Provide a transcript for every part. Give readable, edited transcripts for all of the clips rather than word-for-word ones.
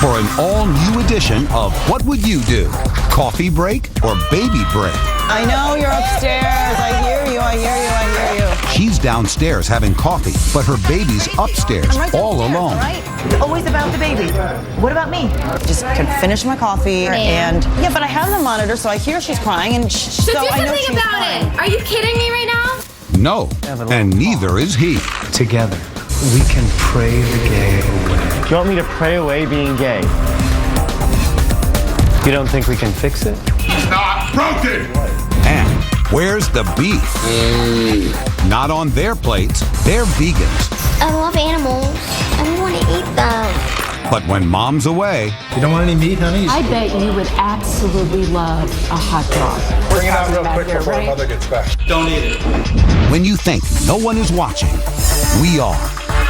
for an all-new edition of What Would You Do? Coffee break or baby break? I know you're upstairs. I hear you. She's downstairs having coffee, but her baby's upstairs, I'm right all downstairs, alone. all right? It's always about the baby. What about me? Just can finish my coffee and yeah, but I have the monitor, so I hear she's crying, and So do I know something she's about crying. it. Are you kidding me right now? No, and neither is he. Together, we can pray the gay away. Do you want me to pray away being gay? You don't think we can fix it? It's not broken! And where's the beef? Not on their plates. They're vegans. I love animals. I want to eat them. But when mom's away, You don't want any meat, honey? I bet you would absolutely love a hot dog. Bring it out real quick before mother gets back. Don't eat it. when you think no one is watching, we are.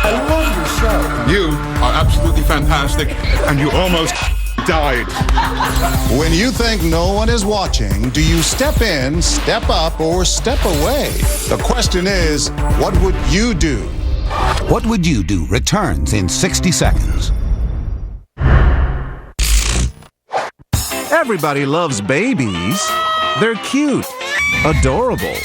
I love your show. You are absolutely fantastic, and you almost died. When you think no one is watching, do you step in, step up, or step away? The question is, what would you do? What Would You Do returns in 60 seconds. Everybody loves babies. They're cute, adorable.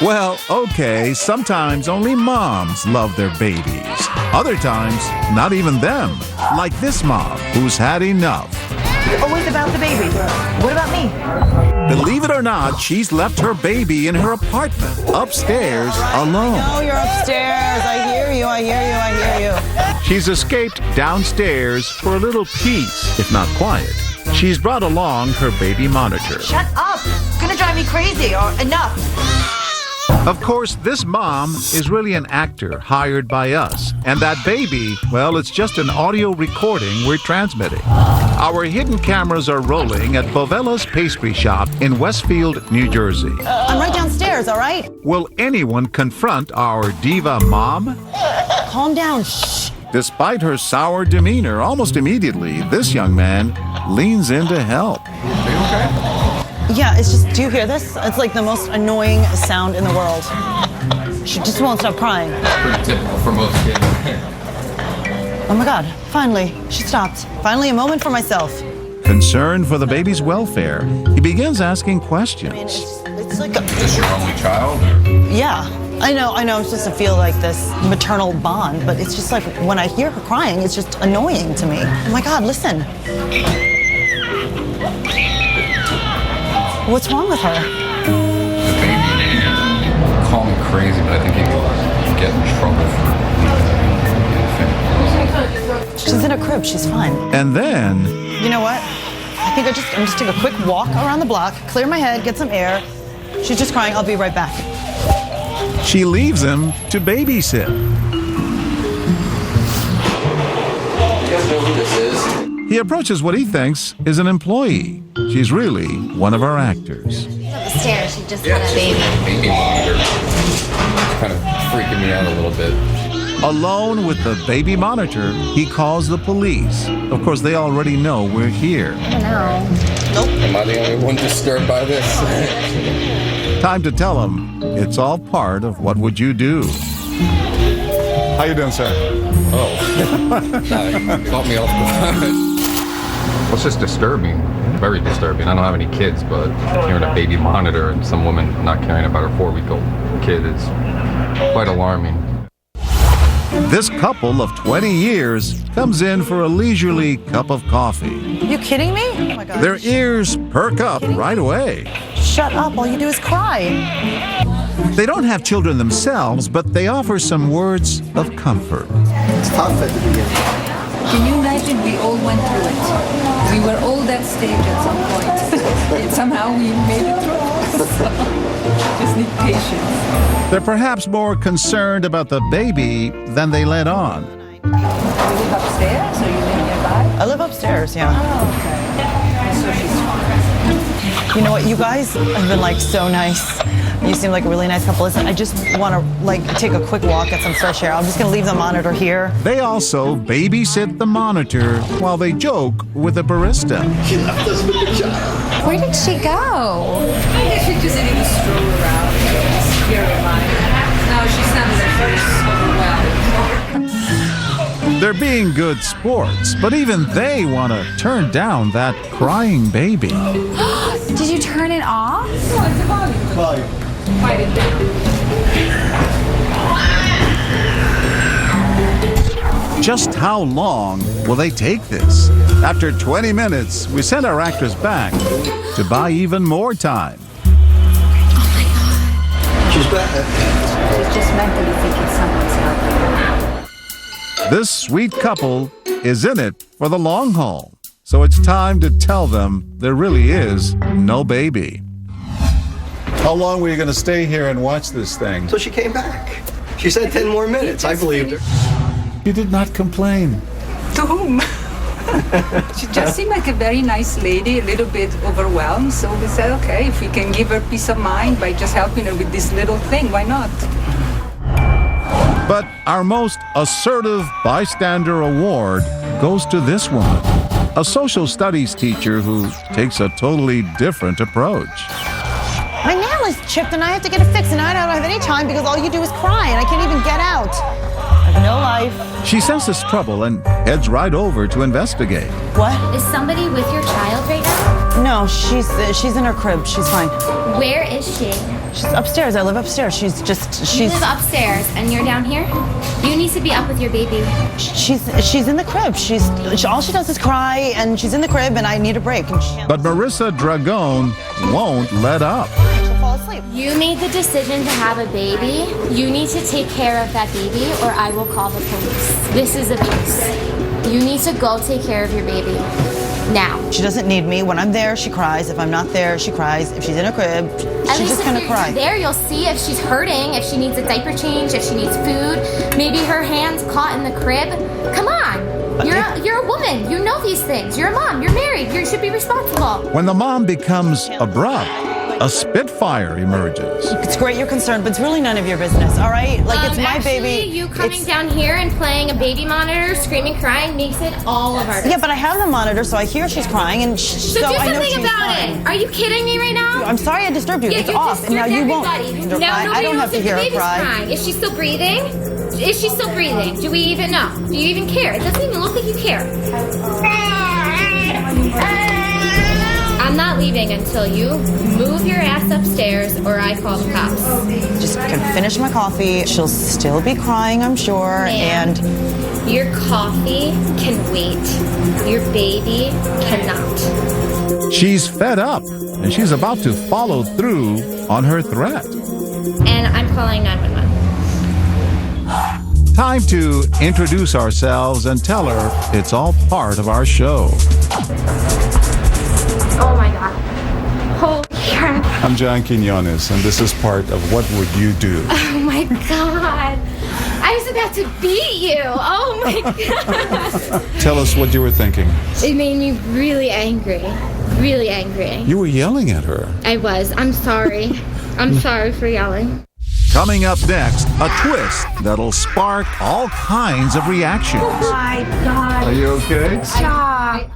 Well, okay, sometimes only moms love their babies. Other times, not even them. Like this mom, who's had enough. Always about the baby. What about me? Believe it or not, she's left her baby in her apartment, upstairs, alone. Oh, you're upstairs. I hear you. She's escaped downstairs for a little peace, if not quiet. She's brought along her baby monitor. Shut up. It's gonna drive me crazy. Enough. Of course, this mom is really an actor hired by us. And that baby, well, it's just an audio recording we're transmitting. Our hidden cameras are rolling at Bovella's Pastry Shop in Westfield, New Jersey. I'm right downstairs, all right? Will anyone confront our diva mom? Calm down. Shh. Despite her sour demeanor, almost immediately, this young man leans in to help. Yeah, it's just, do you hear this? It's like the most annoying sound in the world. She just won't stop crying. Pretty typical for most kids. Oh my God, finally, she stopped. Finally, a moment for myself. Concerned for the baby's welfare, he begins asking I mean, questions. it's like, Is this your only child? yeah, I know, it's just to feel like this maternal bond, but it's just like when I hear her crying, it's just annoying to me. Oh my God, listen. What's wrong with her? The baby. Call me crazy, but I think he could get in trouble for infant. She's in a crib, she's fine. And then, You know what? I think I'm just take a quick walk around the block, clear my head, get some air. She's just crying, I'll be right back. she leaves him to babysit. He approaches what he thinks is an employee. She's really one of our actors. Upstairs, she just had a baby. Baby monitor. It's kind of freaking me out a little bit. Alone with the baby monitor, he calls the police. Of course, they already know we're here. I don't know. Am I the only one disturbed by this? Time to tell him it's all part of What Would You Do? How you doing, sir? Caught me off guard. Well, it's just disturbing, very disturbing. I don't have any kids, but hearing a baby monitor and some woman not caring about her 4-week-old kid is quite alarming. This couple of 20 years comes in for a leisurely cup of coffee. You kidding me? Oh my God. Their ears perk up right away. Shut up, all you do is cry. They don't have children themselves, but they offer some words of comfort. It's tough at the beginning. Can you imagine we all went through it? We were all that stage at some point. And somehow we made it through. So, just need patience. They're perhaps more concerned about the baby than they let on. You live upstairs or you live nearby? I live upstairs, yeah. Oh, okay. So she's fine. You know what, you guys have been like so nice. You seem like a really nice couple. Listen, I just want to like take a quick walk, get some fresh air. I'm just gonna leave the monitor here. They also babysit the monitor while they joke with the barista. She left us with the child. Where did she go? I guess she just needed to stroll around. Just clear her mind. No, she sounds like very overwhelmed. Their They're being good sports, but even they want to turn down that crying baby. Did you turn it off? Just how long will they take this? After 20 minutes, we send our actress back to buy even more time. She's better. She's just mentally thinking someone's helping her. This sweet couple is in it for the long haul. So it's time to tell them there really is no baby. How long were you going to stay here and watch this thing? So she came back. She said 10 more minutes. I believed her. You did not complain. To whom? She just seemed like a very nice lady, a little bit overwhelmed. So we said, okay, if we can give her peace of mind by just helping her with this little thing, why not? But our most assertive bystander award goes to this woman, a social studies teacher who takes a totally different approach. My nail is chipped and I have to get it fixed, and I don't have any time because all you do is cry and I can't even get out. I have no life. She senses trouble and heads right over to investigate. What? Is somebody with your child right now? No, she's in her crib. She's fine. Where is she? She's upstairs. I live upstairs. You live upstairs and you're down here? You need to be up with your baby. She's in the crib. All she does is cry, and she's in the crib, and I need a break. And But Marissa Dragon won't let up. she'll fall asleep. You made the decision to have a baby. You need to take care of that baby or I will call the police. This is abuse. You need to go take care of your baby. Now. She doesn't need me. When I'm there, she cries. If I'm not there, she cries. If she's in her crib, At she's least just gonna if cry. you're there, you'll see if she's hurting, if she needs a diaper change, if she needs food. Maybe her hand's caught in the crib. Come on. You're a woman. You know these things. You're a mom. You're married. You should be responsible. When the mom becomes abrupt, a spitfire emerges. It's great you're concerned, but it's really none of your business, all right? Like, it's my Actually, baby. you coming down here and playing a baby monitor, screaming, crying, makes it all of our business. Yeah, but I have the monitor, so I hear she's crying, and So do I know something she's about fine. it. Are you kidding me right now? I'm sorry I disturbed you. Yeah, It's you off, and now disturbed you won't. everybody. You're Now fine. nobody I don't knows have to if hear the her baby's cry. crying. Is she still breathing? Is she still breathing? Do we even know? Do you even care? It doesn't even look like you care. I'm not leaving until you move your ass upstairs or I call the cops. Just can finish my coffee. She'll still be crying, I'm sure, Ma'am. and Your coffee can wait. Your baby cannot. She's fed up, and she's about to follow through on her threat. And I'm calling 911. Time to introduce ourselves and tell her it's all part of our show. Oh my God. Holy crap. I'm John Quinones, and this is part of What Would You Do? Oh my God. I was about to beat you. Oh my God. Tell us what you were thinking. It made me really angry. Really angry. You were yelling at her. I was. I'm sorry. I'm sorry for yelling. Coming up next, a twist that'll spark all kinds of reactions. My God. Are you okay? Stop.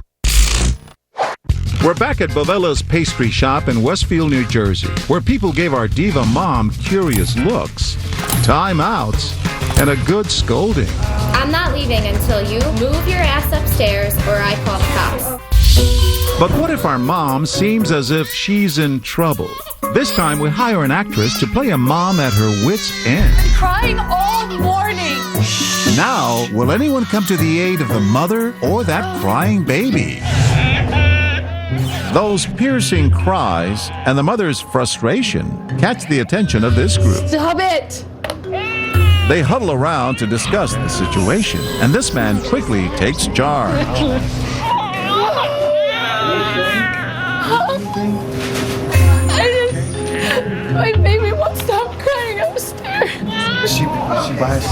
We're back at Bovella's Pastry Shop in Westfield, New Jersey, where people gave our diva mom curious looks, timeouts, and a good scolding. I'm not leaving until you move your ass upstairs or I call the cops. But what if our mom seems as if she's in trouble? This time we hire an actress to play a mom at her wit's end. Crying all morning. Now, will anyone come to the aid of the mother or that crying baby? Those piercing cries and the mother's frustration catch the attention of this group. Stop it. They huddle around to discuss the situation, and this man quickly takes charge. My baby won't stop crying upstairs. She buys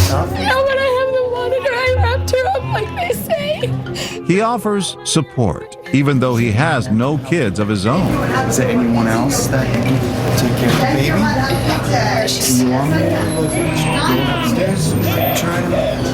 stuff. Now that I have the monitor, I wrapped her up like they say. He offers support, even though he has no kids of his own. Is there anyone else that can take care of the baby? Do you want me to go upstairs? Try to...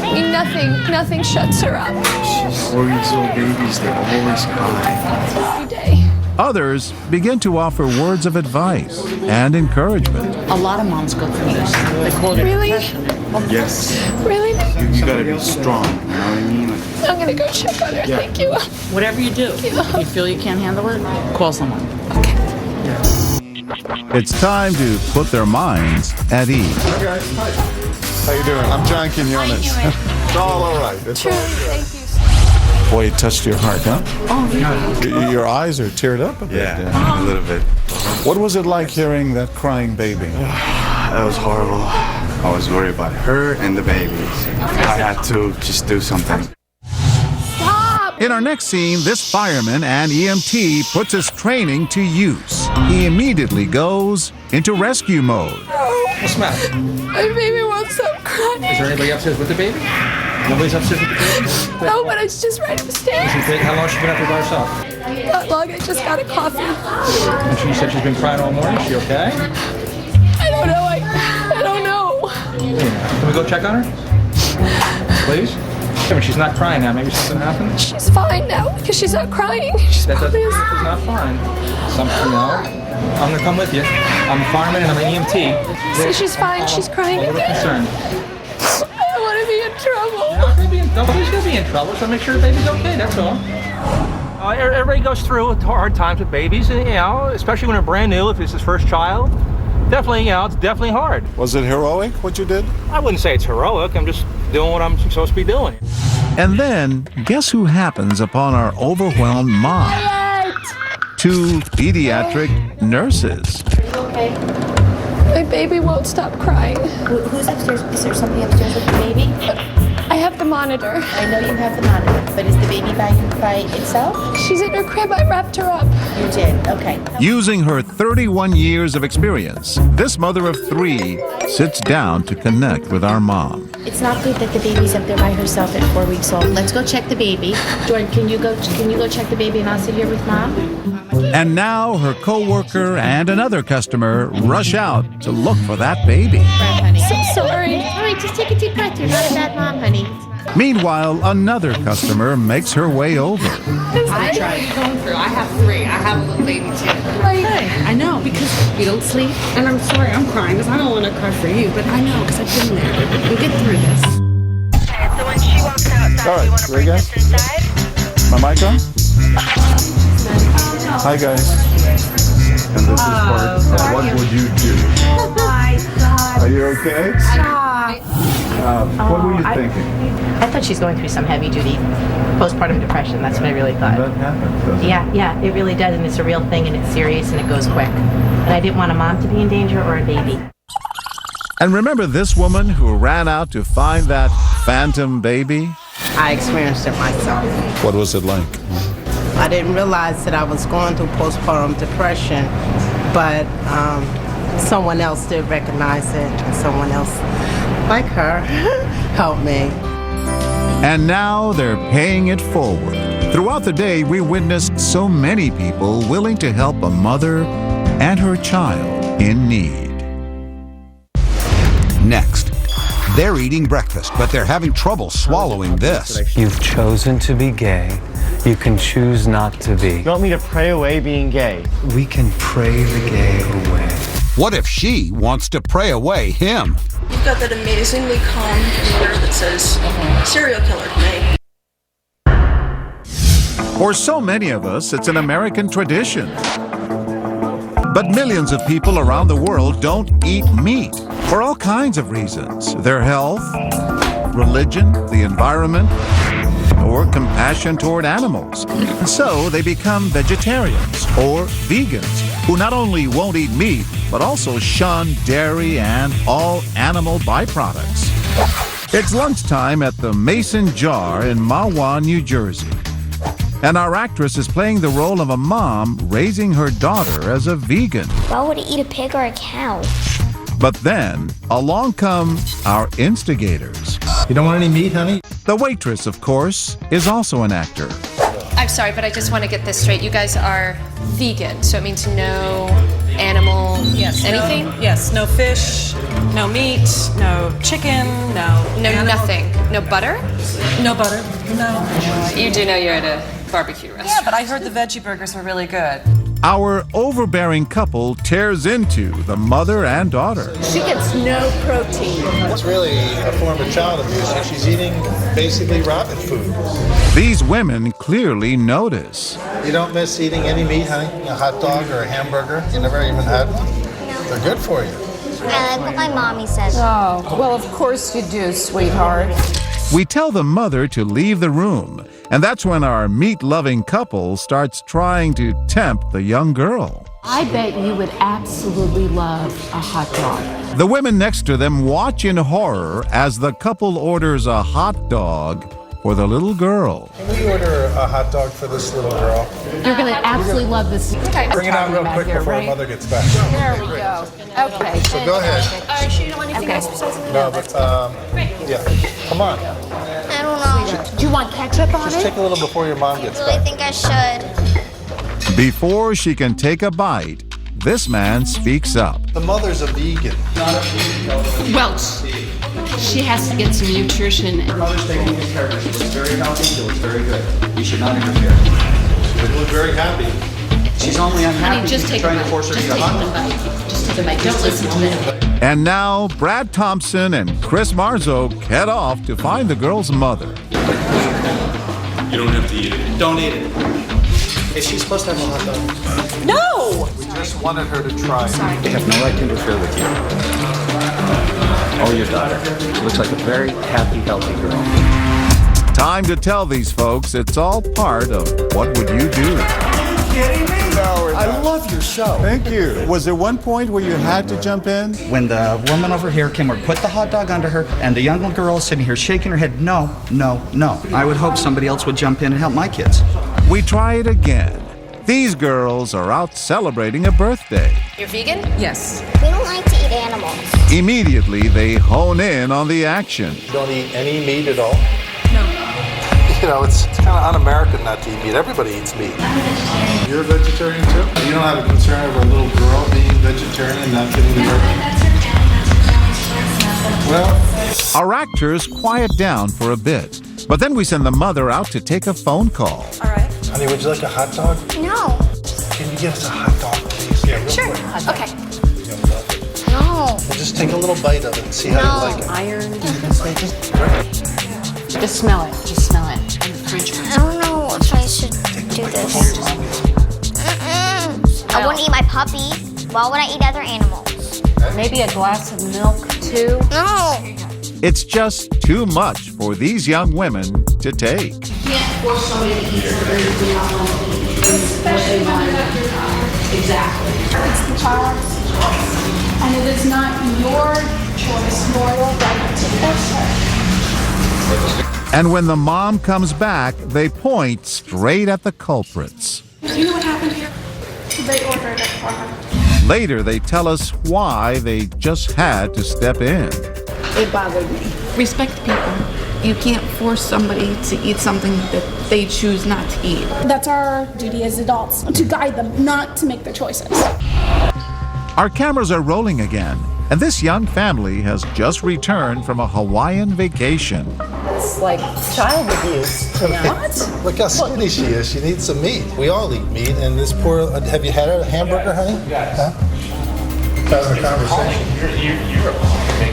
I mean, nothing shuts her up. She's worries little babies. They always cry. Every day. Others begin to offer words of advice and encouragement. A lot of moms go through this. They call it Really? depression. Yes. Really? gotta be strong, you know what I mean? I'm gonna go check on her. Yeah. Thank you. Whatever you do, if you feel you can't handle it, call someone. It's time to put their minds at ease. Hi, guys. Hi. How you doing? I'm John Quinones. It's all right. It's True. all right. Thank you. Boy, it touched your heart, huh? Oh, yeah. Your eyes are teared up a bit. Yeah, a little bit. What was it like hearing that crying baby? That was horrible. I was worried about her and the babies. I had to just do something. In our next scene, this fireman and EMT puts his training to use. He immediately goes into rescue mode. What's the matter? My baby won't stop crying. Is there anybody upstairs with the baby? Nobody's upstairs with the baby? No, but it's just right upstairs. How long has she been up here by herself? Not long. I just got a coffee. And she said she's been crying all morning. Is she okay? I don't know. I don't know. Can we go check on her? Please? I mean, she's not crying now. Maybe something happened? She's fine now because she's not crying. She's That's probably not fine. Something, I'm gonna come with you. I'm a fireman and I'm an EMT. So she's fine. She's crying. I'm a little concerned. I don't want to be in trouble. You're not gonna be in trouble. Nobody's gonna be in trouble, so make sure the baby's okay, that's all. Everybody goes through hard times with babies, and, especially when they're brand new, if it's his first child. Definitely, it's definitely hard. Was it heroic what you did? I wouldn't say it's heroic. I'm just doing what I'm supposed to be doing. And then, guess who happens upon our overwhelmed mom? Two pediatric nurses. Okay. My baby won't stop crying. Who's upstairs? Is there somebody upstairs with the baby? I have the monitor. I know you have the monitor, but is the baby by itself? She's in her crib. I wrapped her up. You did, okay. Using her 31 years of experience, this mother of 3 sits down to connect with our mom. It's not good that the baby's up there by herself at 4 weeks old. Let's go check the baby. Jordan, can you go check the baby and I'll sit here with Mom? And now her co-worker and another customer rush out to look for that baby. So sorry. All right, just take a deep breath. You're not a bad mom, honey. Meanwhile, another customer makes her way over. I tried going through. I have 3. I have a little baby too. Hey, I know, because we don't sleep. And I'm sorry I'm crying, because I don't want to cry for you. But I know, because I've been there. We'll get through this. So when she walks outside, All right, you want to ready, bring guys? this inside? My mic on? Hi, guys. And this is part of What Would You Do? Oh my God. Are you okay? What were you thinking? I thought she's going through some heavy-duty postpartum depression. That's what I really thought. That happens, doesn't it? Yeah, it really does, and it's a real thing, and it's serious, and it goes quick. And I didn't want a mom to be in danger or a baby. And remember this woman who ran out to find that phantom baby? I experienced it myself. What was it like? I didn't realize that I was going through postpartum depression, but someone else did recognize it, and someone else, like her, helped me. And now they're paying it forward. Throughout the day, we witnessed so many people willing to help a mother and her child in need. Next, they're eating breakfast, but they're having trouble swallowing this. You've chosen to be gay. You can choose not to be. You want me to pray away being gay? We can pray the gay away. What if she wants to pray away him? You've got that amazingly calm demeanor that says serial killer to me. For so many of us, it's an American tradition. But millions of people around the world don't eat meat for all kinds of reasons. Their health, religion, the environment, or compassion toward animals. So they become vegetarians or vegans who not only won't eat meat, but also shun dairy and all animal byproducts. It's lunchtime at the Mason Jar in Mahwah, New Jersey. And our actress is playing the role of a mom raising her daughter as a vegan. Why would he eat a pig or a cow? But then, along come our instigators. You don't want any meat, honey? The waitress, of course, is also an actor. I'm sorry, but I just want to get this straight. You guys are vegan, so it means no animal, anything? No fish, no meat, no chicken, no nothing. No butter? No butter, no. You do know you're at a barbecue restaurant. Yeah, but I heard the veggie burgers were really good. Our overbearing couple tears into the mother and daughter. She gets no protein. It's really a form of child abuse. She's eating basically rabbit food. These women clearly notice. You don't miss eating any meat, honey? A hot dog or a hamburger? You never even had one? They're good for you. I like what my mommy says. Oh, well, of course you do, sweetheart. We tell the mother to leave the room, and that's when our meat-loving couple starts trying to tempt the young girl. I bet you would absolutely love a hot dog. The women next to them watch in horror as the couple orders a hot dog for the little girl. Can we order a hot dog for this little girl? You're going to absolutely love this. Bring it out real quick before her mother gets back. There we go. Okay. So go ahead. Are you sure you don't want anything else besides the No, but, yeah. Come on. I don't know. Do you want ketchup on Just it? take a little before your mom gets I really back. think I should. Before she can take a bite, this man speaks up. The mother's a vegan. Well, she has to get some nutrition. Her mother's taking good care of her. She looks very healthy. She looks very good. You should not interfere. She looks very happy. She's only unhappy Honey, just because take you're a trying to bite. force her to Just eat a take hot one dog. bite. Just take a bite. Don't listen to them. And now, Brad Thompson and Chris Marzo head off to find the girl's mother. You don't have to eat it. Don't eat it. Is she supposed to have a hot dog? No! We just wanted her to try. They have no right to interfere with you. Or your daughter. She looks like a very happy, healthy girl. Time to tell these folks it's all part of What Would You Do? Kidding me? I love your show. Thank you. Was there one point where you had to jump in? When the woman over here came over, put the hot dog under her, and the young girl sitting here shaking her head, no, no, no. I would hope somebody else would jump in and help my kids. We try it again. These girls are out celebrating a birthday. You're vegan? Yes. We don't like to eat animals. Immediately, they hone in on the action. You don't eat any meat at all? No. You know, it's kind of un-American not to eat meat. Everybody eats meat. You're a vegetarian too? You don't have a concern over a little girl being vegetarian and not getting the birthday? Well, Our actors quiet down for a bit, but then we send the mother out to take a phone call. All right. honey, would you like a hot dog? No. Can you get us a hot dog, please? Yeah, real Sure. quick. Okay. No. Well, just take a little bite of it and see how you like it. Iron. Just smell it. Just smell it. And the French fries. I don't know if I should do this. I wouldn't eat my puppy. Why would I eat other animals? Maybe a glass of milk, too. No. It's just too much for these young women to take. You can't force somebody to eat something you do not want to eat. Especially when exactly. It's the child's choice. And it is not your choice nor your right to force her. And when the mom comes back, they point straight at the culprits. Do you know what happened here? They ordered it for her. Later, they tell us why they just had to step in. It bothered me. Respect people. You can't force somebody to eat something that they choose not to eat. That's our duty as adults, to guide them, not to make their choices. Our cameras are rolling again, and this young family has just returned from a Hawaiian vacation. It's like child abuse. What? Look how skinny she is. She needs some meat. We all eat meat, and this poor. Have you had a hamburger, honey? Huh? Having a conversation. You're I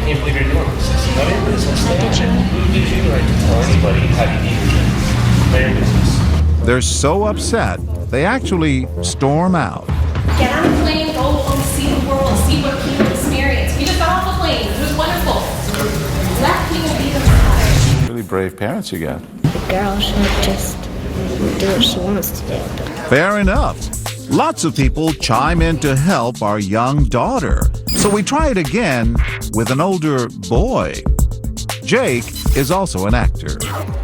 can't believe you're doing this. It's none of your business. Who gives you the right to tell anybody how to eat? Their business. They're so upset, they actually storm out. Get on the plane, go see the world, see what people experience. We just got off the plane. It was wonderful. Let people be themselves. Really brave parents you got. The girl should just do what she wants to do. Fair enough. Lots of people chime in to help our young daughter. So we try it again with an older boy. Jake is also an actor.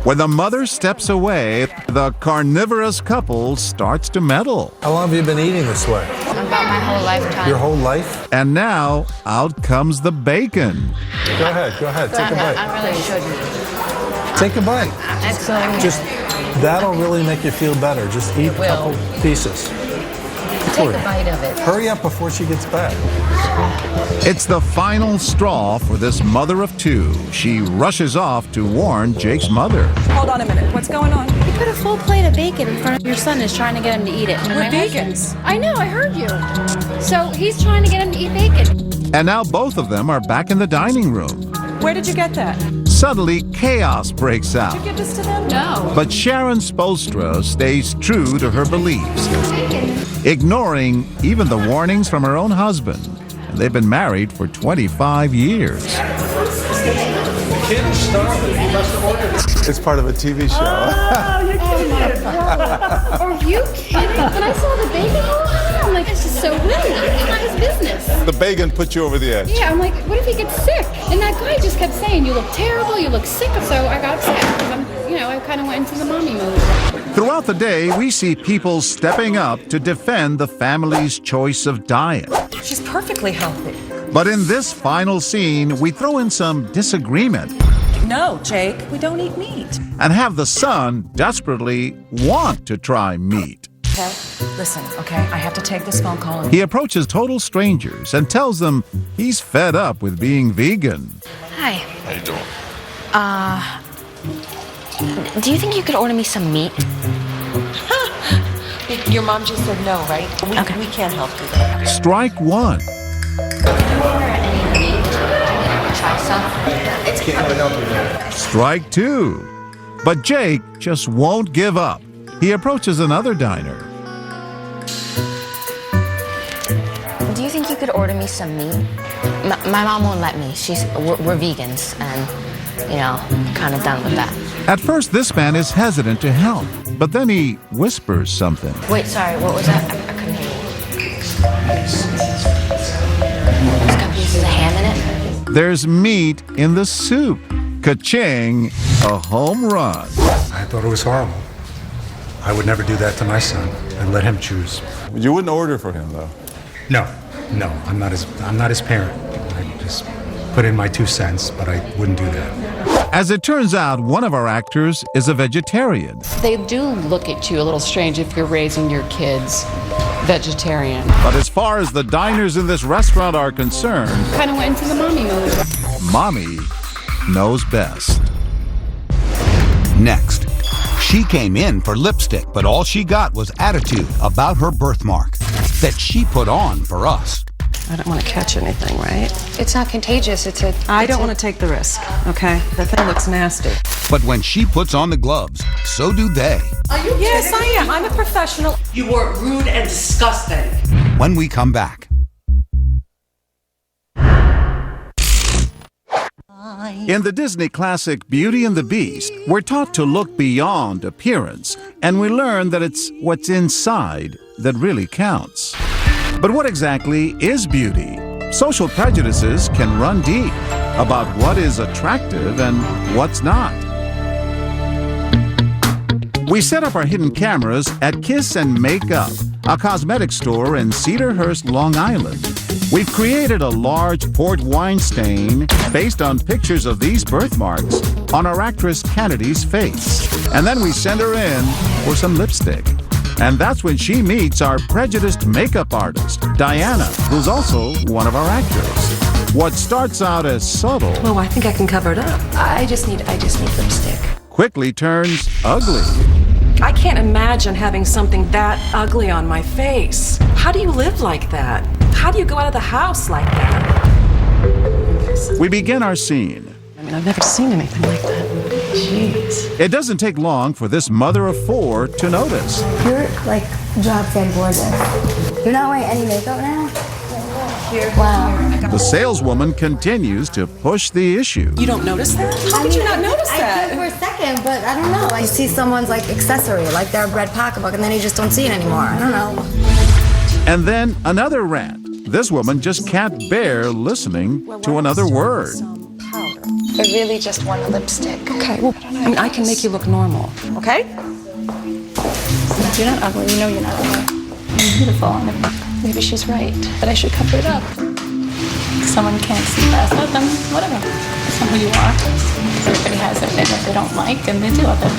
When the mother steps away, the carnivorous couple starts to meddle. How long have you been eating this way? About my whole lifetime. Your whole life? And now, out comes the bacon. Go ahead. Take a bite. I really shouldn't. Take a bite. Excellent. Just that'll really make you feel better. Just eat a couple pieces. for take a bite of it. Hurry up before she gets back. It's the final straw for this mother of two. She rushes off to warn Jake's mother. Hold on a minute. What's going on? You put a full plate of bacon in front of your son is trying to get him to eat it. And We're my vegans. husband- I know, I heard you. So he's trying to get him to eat bacon. And now both of them are back in the dining room. Where did you get that? Suddenly, chaos breaks out. Did you give this to them? No. But Sharon Spolstra stays true to her beliefs, ignoring even the warnings from her own husband. And they've been married for 25 years. It's part of a TV show. Are you kidding? When I saw the bacon roll, I'm like, this is so rude. It's not his business. The bacon put you over the edge. Yeah, I'm like, what if he gets sick? And that guy just kept saying, you look terrible, you look sick. So I got upset because I kind of went into the mommy mode. Throughout the day, we see people stepping up to defend the family's choice of diet. She's perfectly healthy. But in this final scene, we throw in some disagreement No, Jake, we don't eat meat. and have the son desperately want to try meat. Okay? Listen, okay, I have to take this phone call. He approaches total strangers and tells them he's fed up with being vegan. Hi. How you doing? Do you think you could order me some meat? Your mom just said no, right? We can't help you there. Strike one. Try some? Strike two. But Jake just won't give up. He approaches another diner. Do you think you could order me some meat? My mom won't let me. We're vegans and, kind of done with that. At first, this man is hesitant to help, but then he whispers something. Wait, sorry, what was that? I couldn't hear you. It's got pieces of ham in it? There's meat in the soup. Ka-ching, a home run. I thought it was horrible. I would never do that to my son. I'd let him choose. You wouldn't order for him, though? No, I'm not his parent. I just put in my 2 cents, but I wouldn't do that. As it turns out, one of our actors is a vegetarian. They do look at you a little strange if you're raising your kids vegetarian. But as far as the diners in this restaurant are concerned, Kind of went into the mommy mode. Mommy knows best. Next, she came in for lipstick, but all she got was attitude about her birthmark that she put on for us. I don't want to catch anything, right? It's not contagious. I don't want to take the risk, okay? The thing looks nasty. But when she puts on the gloves, so do they. Are you Yes, I am. I'm a professional. You were rude and disgusting. When we come back. In the Disney classic Beauty and the Beast, we're taught to look beyond appearance, and we learn that it's what's inside that really counts. But what exactly is beauty? Social prejudices can run deep about what is attractive and what's not. We set up our hidden cameras at Kiss and Makeup, a cosmetic store in Cedarhurst, Long Island. We've created a large port wine stain based on pictures of these birthmarks on our actress Kennedy's face. And then we send her in for some lipstick. And that's when she meets our prejudiced makeup artist, Diana, who's also one of our actors. What starts out as subtle Oh, I think I can cover it up. I just need lipstick. quickly turns ugly. I can't imagine having something that ugly on my face. How do you live like that? How do you go out of the house like that? We begin our scene. I mean, I've never seen anything like that. Jeez. It doesn't take long for this mother of 4 to notice. You're like drop dead gorgeous. You're not wearing any makeup now? Wow. The saleswoman continues to push the issue. You don't notice that? How could you not notice that? I did for a second, but I don't know. I see someone's like accessory, like their red pocketbook, and then you just don't see it anymore. I don't know. And then another rant. This woman just can't bear listening to another word. I really just want a lipstick. Okay, well, I mean, I can make you look normal, okay? You're not ugly. You know you're not ugly. You're beautiful. Maybe she's right, but I should cover it up. Someone can't see past that, then whatever. That's not who you are. Everybody has their thing that they don't like, and they deal with it,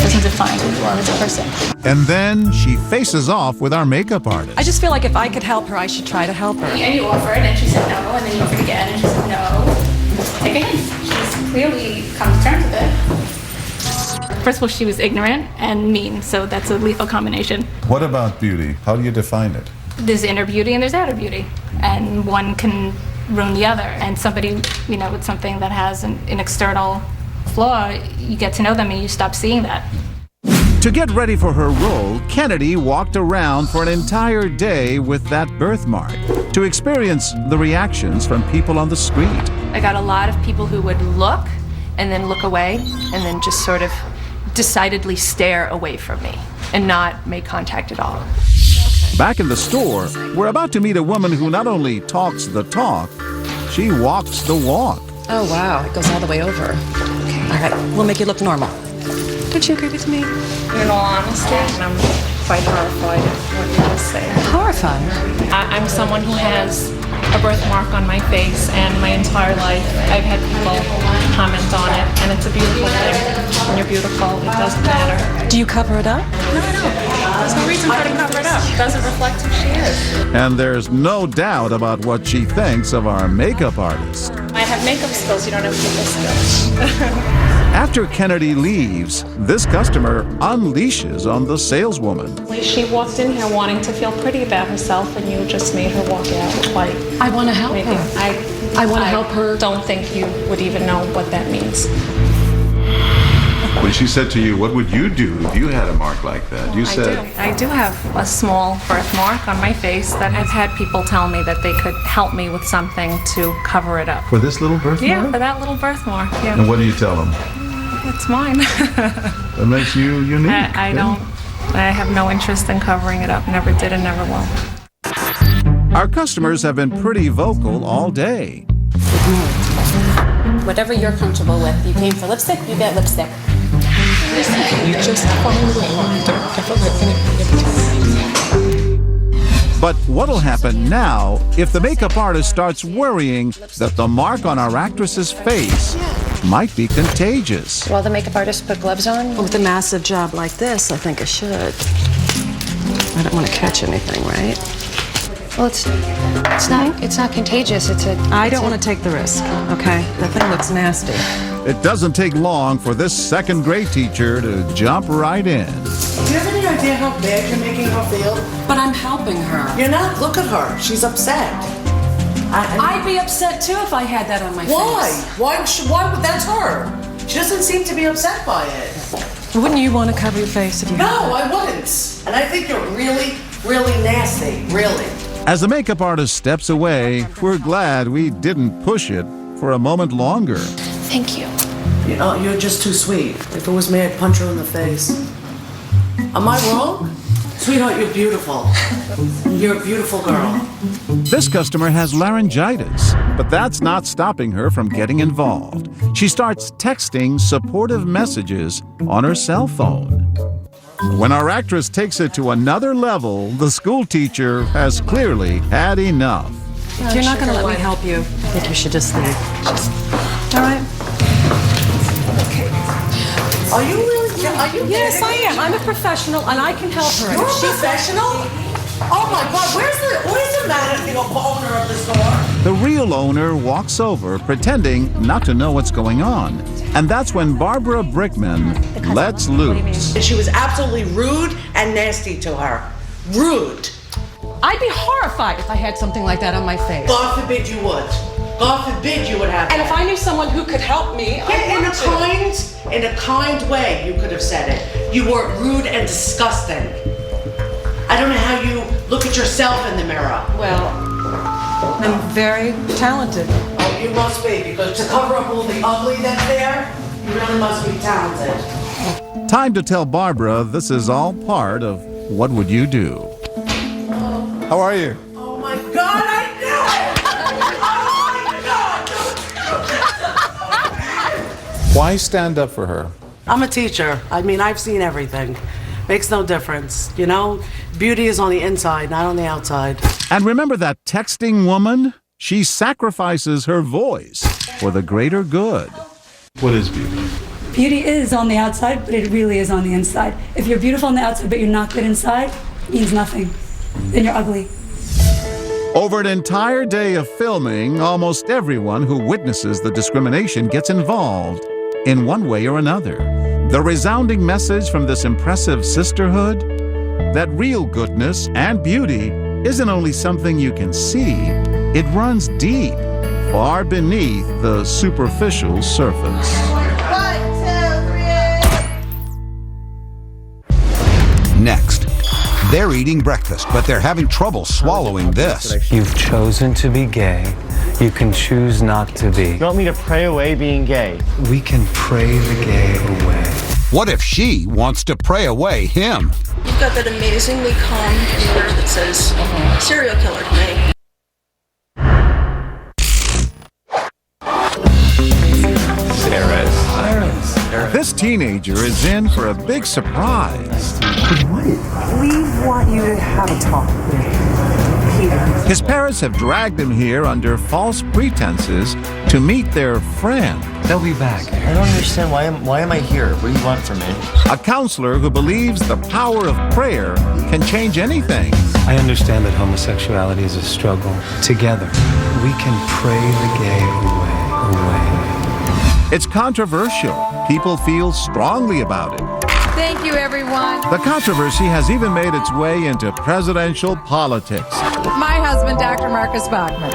doesn't define who you are as a person. And then she faces off with our makeup artist. I just feel like if I could help her, I should try to help her. And you offered, and she said no, and then you offered again, and she said no. Take a hint. She's clearly come to terms with it. First of all, she was ignorant and mean, so that's a lethal combination. What about beauty? How do you define it? There's inner beauty and there's outer beauty, and one can ruin the other. And somebody, with something that has an external flaw, you get to know them and you stop seeing that. To get ready for her role, Kennedy walked around for an entire day with that birthmark to experience the reactions from people on the street. I got a lot of people who would look and then look away and then just sort of decidedly stare away from me and not make contact at all. Back in the store, we're about to meet a woman who not only talks the talk, she walks the walk. Oh, wow. It goes all the way over. Okay. All right. We'll make you look normal. Don't you agree with me? In all honesty, I'm quite horrified at what you just say. Horrified? I'm someone who has a birthmark on my face, and my entire life I've had people comment on it, and it's a beautiful thing. When you're beautiful, it doesn't matter. Do you cover it up? No. There's no reason for her to cover it up. It doesn't reflect who she is. And there's no doubt about what she thinks of our makeup artist. I have makeup skills, you don't have people skills. After Kennedy leaves, this customer unleashes on the saleswoman. She walked in here wanting to feel pretty about herself, and you just made her walk out quite. I want to help her. I want to help her. Don't think you would even know what that means. When she said to you, what would you do if you had a mark like that? You said... I do have a small birthmark on my face that I've had people tell me that they could help me with something to cover it up. For this little birthmark? Yeah, for that little birthmark, yeah. And what do you tell them? It's mine. That makes you unique. I have no interest in covering it up. Never did and never will. Our customers have been pretty vocal all day. Whatever you're comfortable with. You came for lipstick, you get lipstick. You just follow But what'll happen now if the makeup artist starts worrying that the mark on our actress's face might be contagious? Well, the makeup artist put gloves on. With a massive job like this, I think I should. I don't want to catch anything, right? Well, it's not contagious. I don't want to take the risk, okay? That thing looks nasty. It doesn't take long for this second grade teacher to jump right in. Do you have any idea how bad you're making her feel? But I'm helping her. You're not. Look at her. She's upset. I'd be upset too if I had that on my face. Why? That's her. She doesn't seem to be upset by it. Wouldn't you want to cover your face if you had No, I wouldn't. And I think you're really, really nasty. Really. As the makeup artist steps away, we're glad we didn't push it for a moment longer. Thank you. You know, you're just too sweet. If it was me, I'd punch her in the face. Am I wrong? Sweetheart, you're beautiful. You're a beautiful girl. This customer has laryngitis, but that's not stopping her from getting involved. She starts texting supportive messages on her cell phone. When our actress takes it to another level, the school teacher has clearly had enough. If you're not going to let me help you, I think you should just leave. All right. Okay. Are you really? Are you? Yes, I am. I'm a professional, and I can help her. You're a professional? Oh my God! Where's the managing owner of the store? The real owner walks over, pretending not to know what's going on. And that's when Barbara Brickman lets loose. She was absolutely rude and nasty to her. Rude. I'd be horrified if I had something like that on my face. God forbid you would. God forbid you would have And that. if I knew someone who could help me, in a kind way, you could have said it. You were rude and disgusting. I don't know how you look at yourself in the mirror. Well, I'm very talented. Oh, you must be, because to cover up all the ugly that's there, you really must be talented. Time to tell Barbara this is all part of What Would You Do? How are you? Oh my God, I knew it! Why stand up for her? I'm a teacher. I mean, I've seen everything. Makes no difference, you know? Beauty is on the inside, not on the outside. And remember that texting woman? She sacrifices her voice for the greater good. What is beauty? Beauty is on the outside, but it really is on the inside. If you're beautiful on the outside, but you're not good inside, it means nothing. Then you're ugly. Over an entire day of filming, almost everyone who witnesses the discrimination gets involved in one way or another. The resounding message from this impressive sisterhood: that real goodness and beauty isn't only something you can see, it runs deep, far beneath the superficial surface. 1, 2, 3. Next, they're eating breakfast, but they're having trouble swallowing this. You've chosen to be gay. You can choose not to be. You want me to pray away being gay? We can pray the gay away. What if she wants to pray away him? You've got that amazingly calm demeanor that says serial killer to me. This teenager is in for a big surprise. We want you to have a talk with Peter. His parents have dragged him here under false pretenses to meet their friend. They'll be back. I don't understand. Why am I here? What do you want from me? A counselor who believes the power of prayer can change anything. I understand that homosexuality is a struggle. Together, we can pray the gay away. It's controversial. People feel strongly about it. Thank you, everyone. The controversy has even made its way into presidential politics. My husband, Dr. Marcus Bachman.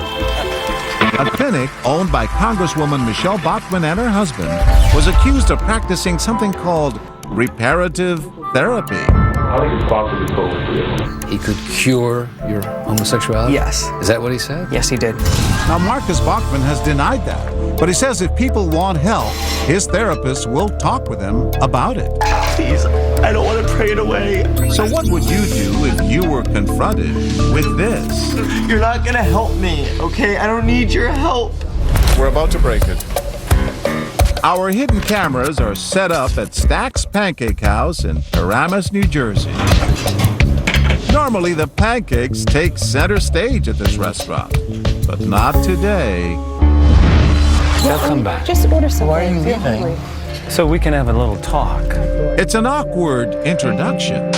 A clinic owned by Congresswoman Michelle Bachmann and her husband was accused of practicing something called reparative therapy. How is it possibly coexist? He could cure your homosexuality? Yes. Is that what he said? Yes, he did. Now, Marcus Bachmann has denied that, but he says if people want help, his therapist will talk with them about it. Please, I don't want to pray it away. So what would you do if you were confronted with this? You're not going to help me, okay? I don't need your help. We're about to break it. Our hidden cameras are set up at Stack's Pancake House in Paramus, New Jersey. Normally, the pancakes take center stage at this restaurant, but not today. They'll come back. Just order something. Why are you leaving? So we can have a little talk. It's an awkward introduction.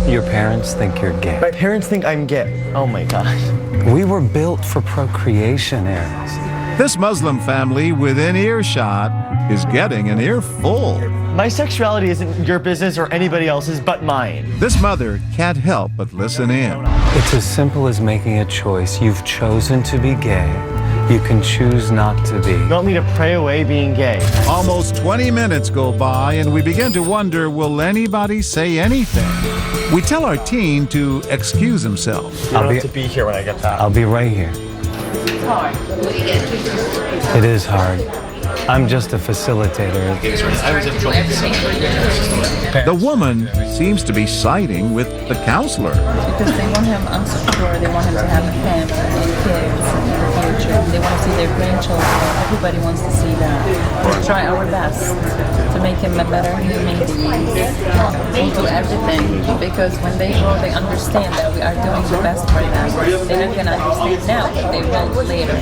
Your parents think you're gay. My parents think I'm gay. Oh my gosh. We were built for procreation, Aries. This Muslim family within earshot is getting an earful. My sexuality isn't your business or anybody else's but mine. This mother can't help but listen in. It's as simple as making a choice. You've chosen to be gay. You can choose not to be. You want me to pray away being gay? Almost 20 minutes go by and we begin to wonder, will anybody say anything? We tell our teen to excuse himself. You don't have to be here when I get back. I'll be right here. It is hard. I'm just a facilitator. The woman seems to be siding with the counselor. Because they want him unsecure, they want him to have a family and kids in the future. They want to see their grandchildren. Everybody wants to see that. We'll try our best to make him a better human being. We'll do everything because when they grow, they understand that we are doing the best for them. They're not going to understand now, but they will later.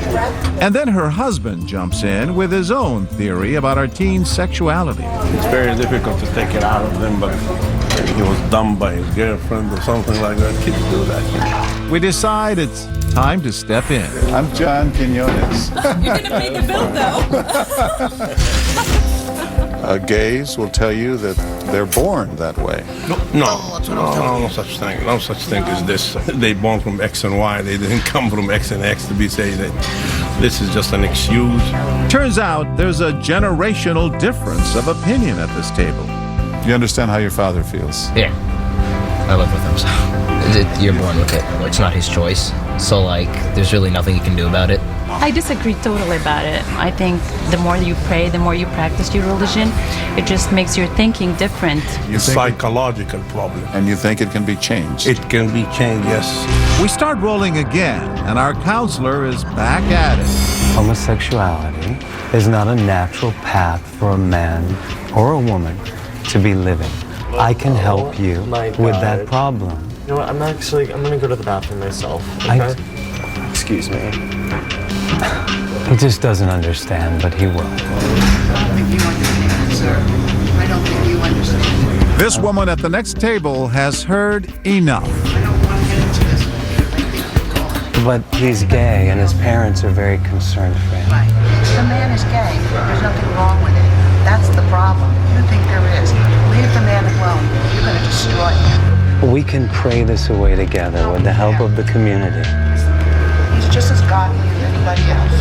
And then her husband jumps in with his own theory about our teen's sexuality. It's very difficult to take it out of them, but maybe he was dumped by his girlfriend or something like that. Kids do that. We decide it's time to step in. I'm John Quinones. You're going to pay the bill, though. Gays will tell you that they're born that way. No such thing. No such thing as this. They born from X and Y. They didn't come from X and X to be saying that this is just an excuse. Turns out there's a generational difference of opinion at this table. You understand how your father feels? Yeah. I live with him, so you're born with it. It's not his choice. So, like, there's really nothing you can do about it. I disagree totally about it. I think the more you pray, the more you practice your religion, it just makes your thinking different. It's a psychological problem. And you think it can be changed? It can be changed, yes. We start rolling again, and our counselor is back at it. Homosexuality is not a natural path for a man or a woman to be living. I can help you with that problem. You know what, I'm going to go to the bathroom myself, okay? Excuse me. He just doesn't understand, but he will. This woman at the next table has heard enough. But he's gay, and his parents are very concerned for him. Right. The man is gay. There's nothing wrong with it. That's the problem. You think there is. Leave the man alone. You're going to destroy him. We can pray this away together with the help of the community. He's just as godly as anybody else.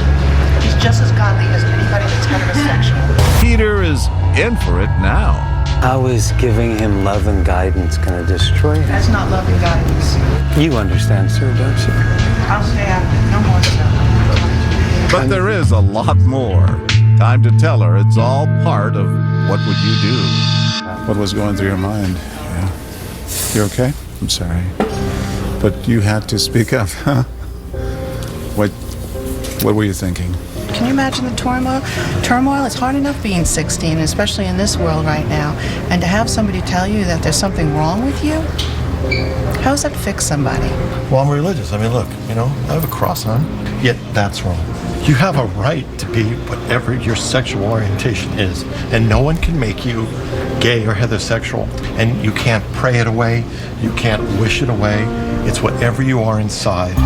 He's just as godly as anybody that's heterosexual. Peter is in for it now. How is giving him love and guidance going to destroy him? That's not loving guidance. You understand, sir, don't you? Understand? No more stuff. But there is a lot more. Time to tell her it's all part of what would you do. What was going through your mind? Yeah. You okay? I'm sorry. But you had to speak up, huh? What were you thinking? Can you imagine the turmoil? It's hard enough being 16, especially in this world right now. And to have somebody tell you that there's something wrong with you? How does that fix somebody? Well, I'm religious. I mean, look, I have a cross on. Yet that's wrong. You have a right to be whatever your sexual orientation is. And no one can make you gay or heterosexual. And you can't pray it away. You can't wish it away. It's whatever you are inside.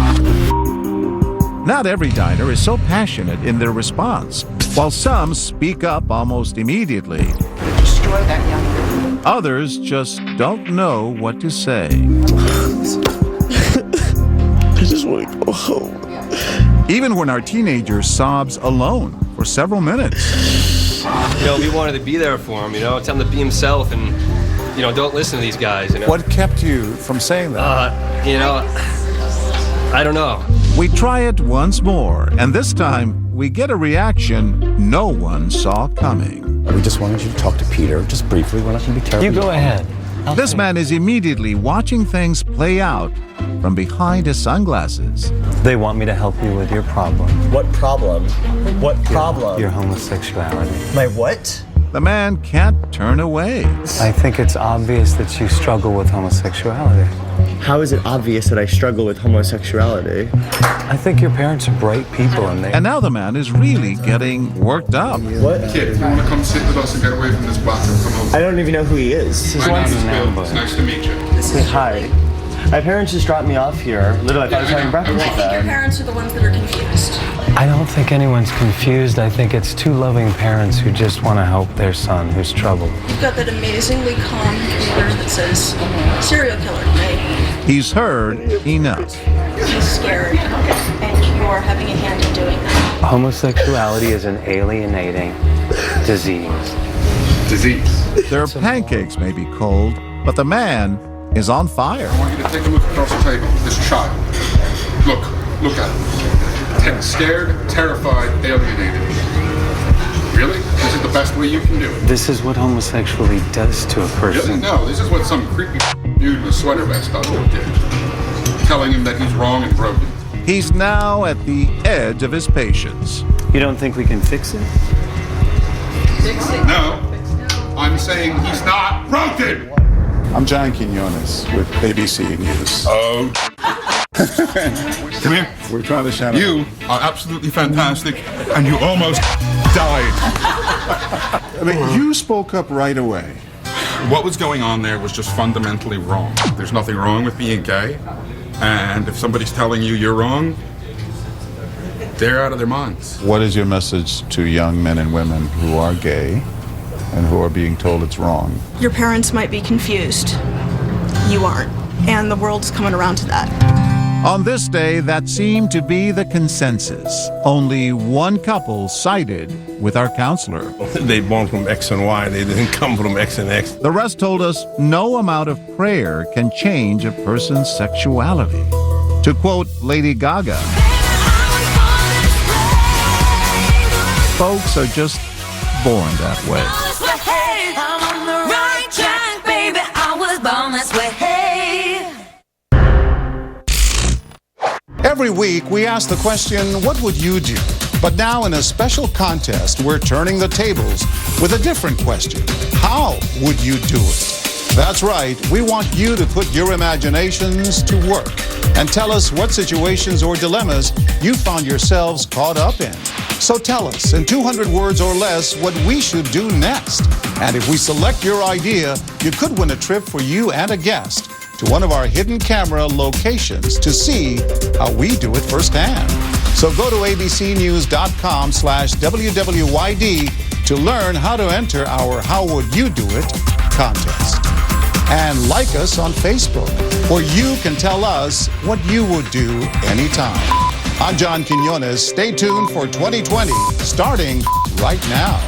Not every diner is so passionate in their response, while some speak up almost immediately. Destroy that young girl. Others just don't know what to say. I just want to go home. Even when our teenager sobs alone for several minutes. We wanted to be there for him, tell him to be himself and, don't listen to these guys, What kept you from saying that? I don't know. We try it once more, and this time we get a reaction no one saw coming. We just wanted you to talk to Peter, just briefly. We're not going to be terrible. You go ahead. This man is immediately watching things play out from behind his sunglasses. They want me to help you with your problem. What problem? What problem? Your homosexuality. My what? The man can't turn away. I think it's obvious that you struggle with homosexuality. How is it obvious that I struggle with homosexuality? I think your parents are bright people And now the man is really getting worked up. What? Kid, you want to come sit with us and get away from this bathroom? Come over. I don't even know who he is. My name is Bill. It's nice to meet you. Hi. My parents just dropped me off here. Literally, I thought I was having breakfast with I think your them. parents are the ones that are confused. I don't think anyone's confused. I think it's two loving parents who just want to help their son who's troubled. You've got that amazingly calm computer that says serial killer, right? He's heard enough. He's scared, and you're having a hand in doing that. Homosexuality is an alienating disease. Their pancakes may be cold, but the man is on fire. I want you to take a look across the table. This child. Look at him. Scared, terrified, alienated. Really? This is the best way you can do it? This is what homosexuality does to a person. Really? No, this is what some creepy dude in a sweater vest does to a kid. Telling him that he's wrong and broken. He's now at the edge of his patience. You don't think we can fix it? No. I'm saying he's not broken. I'm John Quinones with ABC News. Oh. Come here. We're trying to shout You are absolutely fantastic, and you almost died. I mean, you spoke up right away. What was going on there was just fundamentally wrong. There's nothing wrong with being gay, and if somebody's telling you you're wrong, they're out of their minds. What is your message to young men and women who are gay and who are being told it's wrong? Your parents might be confused. You aren't. And the world's coming around to that. On this day, that seemed to be the consensus. Only one couple sided with our counselor. They born from X and Y. They didn't come from X and X. The rest told us no amount of prayer can change a person's sexuality. To quote Lady Gaga, folks are just born that way. I'm on the right track, baby. I was born this way. Every week, we ask the question, what would you do? But now in a special contest, we're turning the tables with a different question. How would you do it? That's right. We want you to put your imaginations to work and tell us what situations or dilemmas you found yourselves caught up in. So tell us in 200 words or less what we should do next. And if we select your idea, you could win a trip for you and a guest to one of our hidden camera locations to see how we do it firsthand. So go to abcnews.com/WWYD to learn how to enter our How Would You Do It contest. And like us on Facebook, where you can tell us what you would do anytime. I'm John Quinones. Stay tuned for 2020, starting right now.